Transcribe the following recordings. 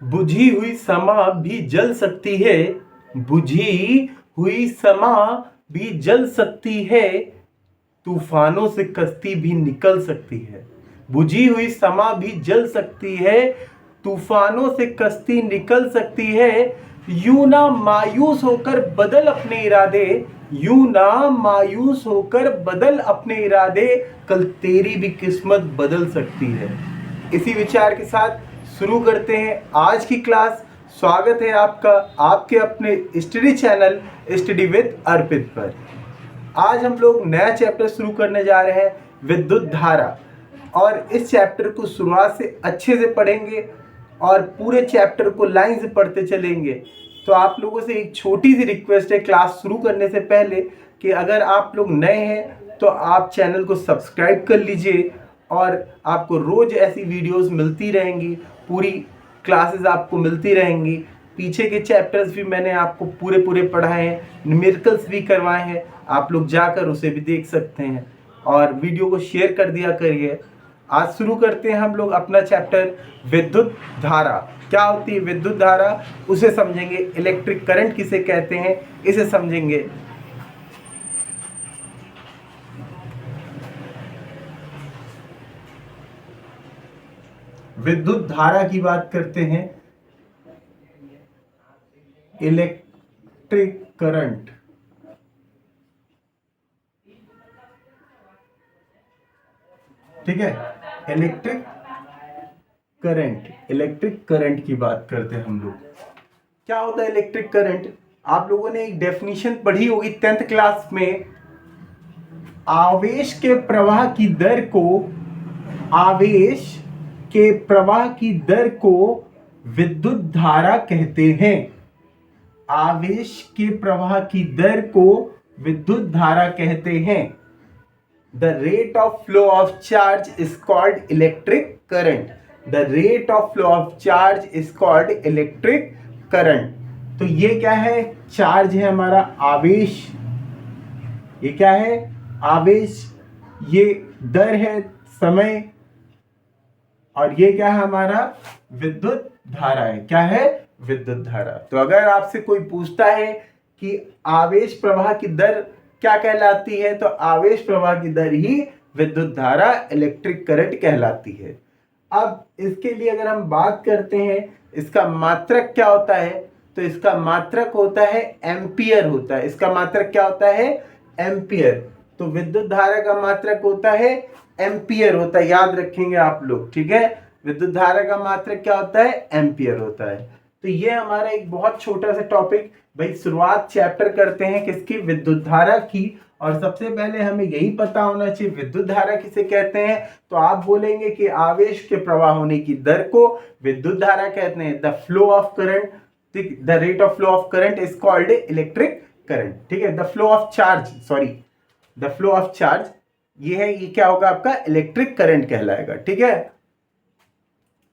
बुझी हुई समा भी जल सकती है, बुझी हुई समा भी जल सकती है, तूफानों से कश्ती भी निकल सकती है। बुझी हुई समा भी जल सकती है, तूफानों से कश्ती निकल सकती है। यूं ना मायूस होकर बदल अपने इरादे, यूं ना मायूस होकर बदल अपने इरादे, कल तेरी भी किस्मत बदल सकती है। इसी विचार के साथ शुरू करते हैं आज की क्लास। स्वागत है आपका आपके अपने स्टडी चैनल स्टडी विद अर्पित पर। आज हम लोग नया चैप्टर शुरू करने जा रहे हैं, विद्युत धारा। और इस चैप्टर को शुरुआत से अच्छे से पढ़ेंगे और पूरे चैप्टर को लाइन से पढ़ते चलेंगे। तो आप लोगों से एक छोटी सी रिक्वेस्ट है क्लास शुरू करने से पहले कि अगर आप लोग नए हैं तो आप चैनल को सब्सक्राइब कर लीजिए और आपको रोज ऐसी वीडियोस मिलती रहेंगी, पूरी क्लासेस आपको मिलती रहेंगी। पीछे के चैप्टर्स भी मैंने आपको पूरे पूरे पढ़ाए हैं, न्यूमेरिकल्स भी करवाए हैं, आप लोग जाकर उसे भी देख सकते हैं और वीडियो को शेयर कर दिया करिए। आज शुरू करते हैं हम लोग अपना चैप्टर विद्युत धारा। क्या होती है विद्युत धारा, उसे समझेंगे। इलेक्ट्रिक करंट किसे कहते हैं, इसे समझेंगे। विद्युत धारा की बात करते हैं, इलेक्ट्रिक करंट। ठीक है, इलेक्ट्रिक करंट की बात करते हैं हम लोग। क्या होता है इलेक्ट्रिक करंट? आप लोगों ने एक डेफिनेशन पढ़ी होगी 10th क्लास में। आवेश के प्रवाह की दर को, आवेश के प्रवाह की दर को विद्युत धारा कहते हैं। आवेश के प्रवाह की दर को विद्युत धारा कहते हैं। The rate of flow of charge is called electric current. The rate of flow of charge is called electric current. तो ये क्या है? चार्ज है हमारा, आवेश। ये क्या है? आवेश। ये दर है, समय। और ये क्या है हमारा? विद्युत धारा है। क्या है? विद्युत धारा। तो अगर आपसे कोई पूछता है कि आवेश प्रवाह की दर क्या कहलाती है, तो आवेश प्रवाह की दर ही विद्युत धारा, इलेक्ट्रिक करंट कहलाती है। अब इसके लिए अगर हम बात करते हैं इसका मात्रक क्या होता है, तो इसका मात्रक होता है एम्पियर होता है। इसका मात्रक क्या होता है? एम्पियर। तो विद्युत धारा का मात्रक होता है एम्पियर होता है, याद रखेंगे आप लोग। ठीक है, विद्युत धारा का मात्रक क्या होता है? एम्पियर होता है। तो ये हमारा एक बहुत छोटा सा टॉपिक। भाई शुरुआत चैप्टर करते हैं किसकी? विद्युत धारा की। और सबसे पहले हमें यही पता होना चाहिए विद्युत धारा किसे कहते हैं। तो आप बोलेंगे कि आवेश के प्रवाह होने की दर को विद्युत धारा कहते हैं। The flow of current, the rate of flow of current is called electric current. ठीक है, the flow of charge, sorry, the flow of charge ये है, ये क्या होगा आपका? इलेक्ट्रिक करंट कहलाएगा। ठीक है,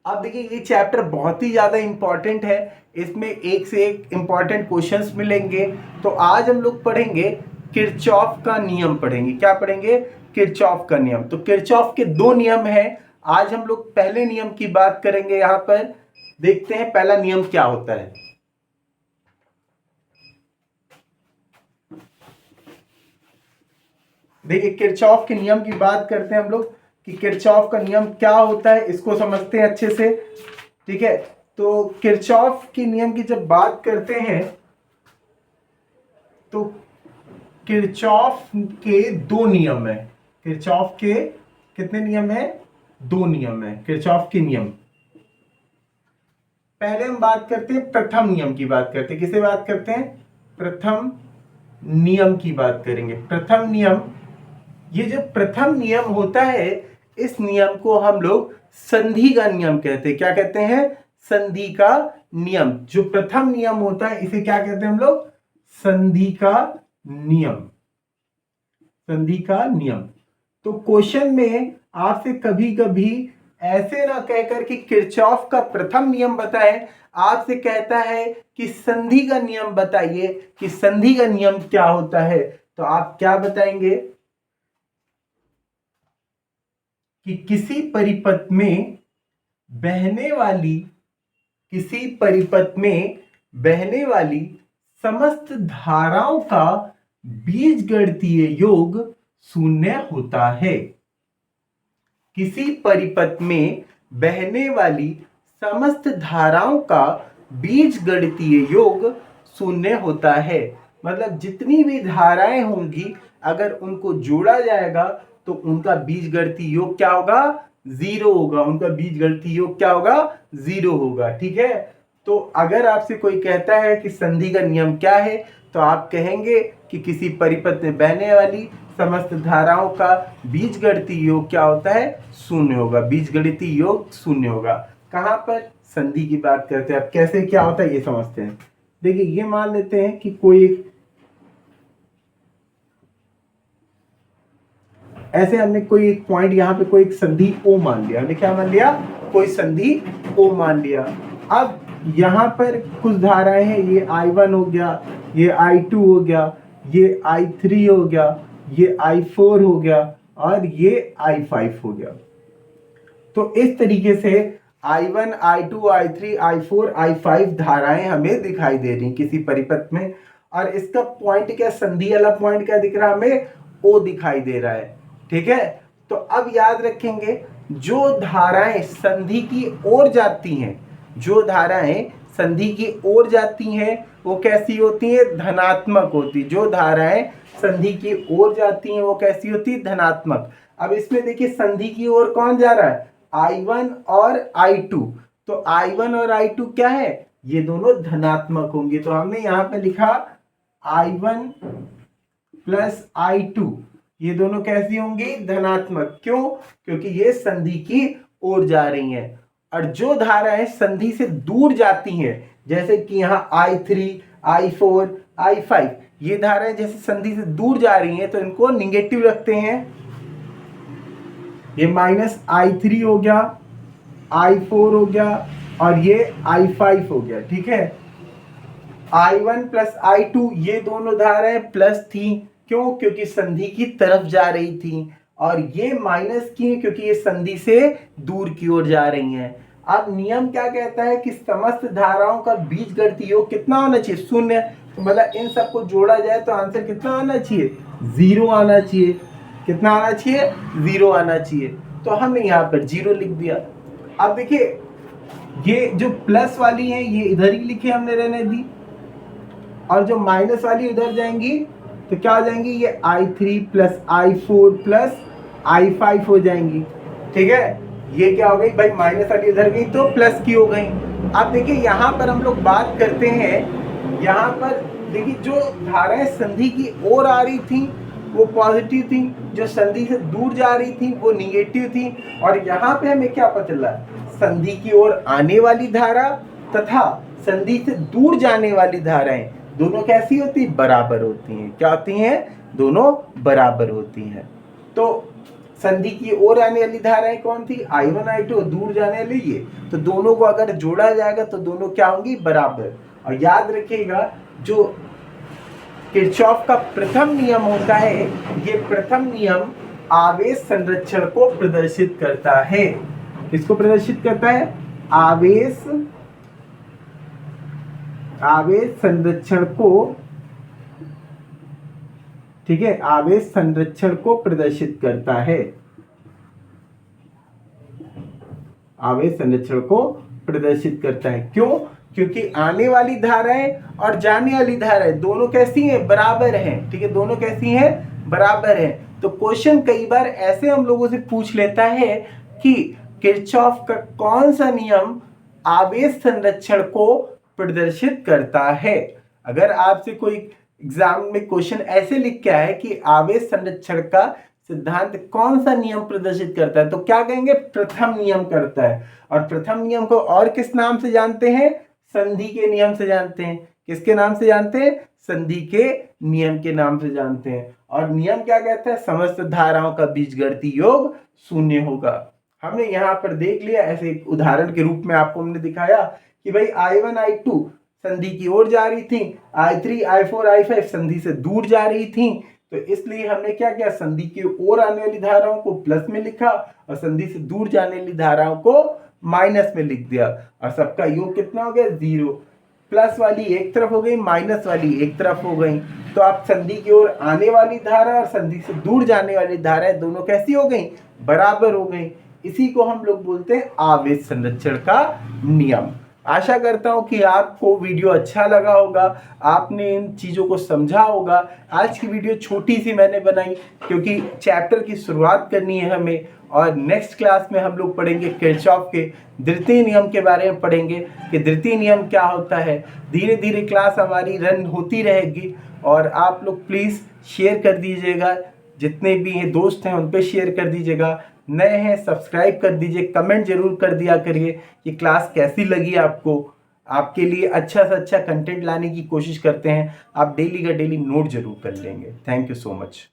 अब देखिए ये चैप्टर बहुत ही ज्यादा इंपॉर्टेंट है, इसमें एक से एक इंपॉर्टेंट क्वेश्चंस मिलेंगे। तो आज हम लोग पढ़ेंगे किरचॉफ का नियम पढ़ेंगे। क्या पढ़ेंगे? किरचॉफ का नियम। तो किरचॉफ के दो नियम हैं। आज हम लोग पहले नियम की बात करेंगे। यहां पर देखते हैं पहला नियम क्या होता है। देखिए किरचॉफ के नियम की बात करते हैं हम लोग कि किरचॉफ का नियम क्या होता है, इसको समझते हैं अच्छे से। ठीक है, तो किरचॉफ के नियम की जब बात करते हैं तो किरचॉफ के दो नियम है। किरचॉफ के कितने नियम है? दो नियम है किरचॉफ के नियम। पहले हम बात करते हैं प्रथम नियम की बात करते हैं। किसे बात करते हैं? प्रथम नियम की बात करेंगे। प्रथम नियम, ये जो प्रथम नियम होता है इस नियम को हम लोग संधि का नियम कहते हैं। क्या कहते हैं? संधि का नियम। जो प्रथम नियम होता है इसे क्या कहते हैं हम लोग? संधि का नियम। संधि का नियम। तो क्वेश्चन में आपसे कभी कभी ऐसे ना कहकर कि किरचॉफ का प्रथम नियम बताएं, आपसे कहता है कि संधि का नियम बताइए कि संधि का नियम क्या होता है। तो आप क्या बताएंगे कि किसी परिपथ में बहने वाली, किसी परिपथ में बहने वाली समस्त धाराओं का बीजगणितीय योग शून्य होता है। किसी परिपथ में बहने वाली समस्त धाराओं का बीजगणितीय योग शून्य होता है। मतलब जितनी भी धाराएं होंगी अगर उनको जोड़ा जाएगा तो उनका बीजगणितीय योग क्या होगा? 0 होगा। उनका बीजगणितीय योग क्या होगा? 0 होगा। ठीक है। तो अगर आपसे कोई कहता है कि संधि का नियम क्या है तो आप कहेंगे कि किसी परिपथ में बहने वाली समस्त धाराओं का बीजगणितीय योग क्या होता है? 0 होगा। बीजगणितीय योग 0 होगा। कहां पर? संधि की बात करते हैं। अब कैसे क्या होता है ये समझते हैं। देखिए ये मान लेते हैं कि कोई ऐसे हमने कोई एक पॉइंट यहाँ पे कोई एक संधि ओ मान लिया। हमने क्या मान लिया? कोई संधि ओ मान लिया। अब यहाँ पर कुछ धाराएं हैं, ये I1 हो गया, ये I2 हो गया, ये I3 हो गया, ये I4 हो गया और ये I5 हो गया। तो इस तरीके से I1, I2, I3, I4, I5 धाराएं हमें दिखाई दे रही किसी परिपथ में। और इसका पॉइंट क्या? संधि वाला पॉइंट क्या दिख रहा है हमें? O दिखाई दे रहा है। ठीक है। तो अब याद रखेंगे जो धाराएं संधि की ओर जाती हैं, जो धाराएं संधि की ओर जाती हैं वो कैसी होती हैं? धनात्मक होती। जो धाराएं संधि की ओर जाती हैं वो कैसी होती? धनात्मक। अब इसमें देखिए संधि की ओर कौन जा रहा है? I1 और I2। तो I1 और I2 क्या है? ये दोनों धनात्मक होंगे। तो हमने यहां पे लिखा I1 प्लस I2, ये दोनों कैसी होंगी? धनात्मक। क्यों? क्योंकि ये संधि की ओर जा रही हैं। और जो धाराएं संधि से दूर जाती हैं, जैसे कि यहाँ I3, I4, I5, ये धाराएं जैसे संधि से दूर जा रही हैं तो इनको निगेटिव रखते हैं। ये -I3 हो गया, I4 हो गया और ये I5 हो गया। ठीक है। I1 प्लस I2 ये दोनों धाराएं प्लस थी। क्यों? क्योंकि संधि की तरफ जा रही थी। और ये माइनस की क्योंकि ये संधि से दूर की ओर जा रही हैं। अब नियम क्या कहता है कि समस्त धाराओं का बीजगणितीय योग कितना होना चाहिए? 0। तो मतलब इन सबको जोड़ा जाए तो आंसर कितना आना चाहिए? 0 आना चाहिए। कितना आना चाहिए? 0 आना चाहिए। तो हमने यहाँ पर 0 लिख दिया। अब देखिए ये जो प्लस वाली है ये इधर ही लिखे हमने रहने दी, और जो माइनस वाली उधर जाएंगी तो क्या हो जाएंगी? ये I3 plus I4 plus I5 हो जाएंगी। ठीक है। ये क्या हो गई भाई? माइनस वाली उधर गई तो प्लस की हो गई। अब देखिए यहाँ पर हम लोग बात करते हैं, यहाँ पर देखिए जो धाराएं संधि की ओर आ रही थी वो पॉजिटिव थी, जो संधि से दूर जा रही थी वो निगेटिव थी। और यहाँ पे हमें क्या पता चला? संधि की ओर आने वाली धारा तथा संधि से दूर जाने वाली धाराएं दोनों कैसी होती? बराबर होती हैं। क्या होती हैं? दोनों बराबर होती हैं। तो संधि की ओर आने वाली धाराएं कौन थी? I1, I2। दूर जाने वाली ये। तो दोनों को अगर जोड़ा जाएगा तो दोनों क्या होंगी? बराबर। और याद रखिएगा जो किरचॉफ का प्रथम नियम होता है, ये प्रथम नियम आवेश संरक्षण को प्रदर्शित करता है। किसको प्रदर्शित करता है? आवेश संरक्षण को। ठीक है। आवेश संरक्षण को प्रदर्शित करता है। आवेश संरक्षण को प्रदर्शित करता है। क्यों? क्योंकि आने वाली धाराएं और जाने वाली धाराएं दोनों कैसी हैं? बराबर हैं। ठीक है। दोनों कैसी हैं? बराबर हैं। तो क्वेश्चन कई बार ऐसे हम लोगों से पूछ लेता है कि किरचॉफ का कौन सा नियम आवेश संरक्षण को प्रदर्शित करता है। अगर आपसे कोई एग्जाम में क्वेश्चन ऐसे लिख के आए कि आवेश संरक्षण का सिद्धांत कौन सा नियम प्रदर्शित करता है तो क्या कहेंगे? प्रथम नियम करता है। और प्रथम नियम को और किस नाम से जानते हैं? संधि के नियम से जानते हैं। किसके नाम से जानते हैं? संधि के नियम के नाम से जानते हैं। और नियम क्या कहता है? समस्त धाराओं का बीजगणितीय योग 0 होगा। हमने यहाँ पर देख लिया, ऐसे एक उदाहरण के रूप में आपको हमने दिखाया कि भाई I1, I2 संधि की ओर जा रही थी, I3, I4, I5 संधि से दूर जा रही थी। तो इसलिए हमने क्या किया? संधि की ओर आने वाली धाराओं को प्लस में लिखा और संधि से दूर जाने वाली धाराओं को माइनस में लिख दिया और सबका योग कितना हो गया 0। प्लस वाली एक तरफ हो गई, माइनस वाली एक तरफ हो गई। तो आप संधि की ओर आने वाली धारा और संधि से दूर जाने वाली धाराएं दोनों कैसी हो गई, बराबर हो गई। इसी को हम लोग बोलते हैं आवेश संरक्षण का नियम। आशा करता हूं कि आपको वीडियो अच्छा लगा होगा, आपने इन चीज़ों को समझा होगा। आज की वीडियो छोटी सी मैंने बनाई क्योंकि चैप्टर की शुरुआत करनी है हमें, और नेक्स्ट क्लास में हम लोग पढ़ेंगे किरचॉफ के द्वितीय नियम के बारे में पढ़ेंगे कि द्वितीय नियम क्या होता है। धीरे धीरे क्लास हमारी रन होती रहेगी और आप लोग प्लीज़ शेयर कर दीजिएगा, जितने भी हैं दोस्त हैं उन पे शेयर कर दीजिएगा, नए हैं सब्सक्राइब कर दीजिए, कमेंट जरूर कर दिया करिए कि क्लास कैसी लगी आपको। आपके लिए अच्छा से अच्छा कंटेंट लाने की कोशिश करते हैं, आप डेली का डेली नोट जरूर कर लेंगे। Thank you so much.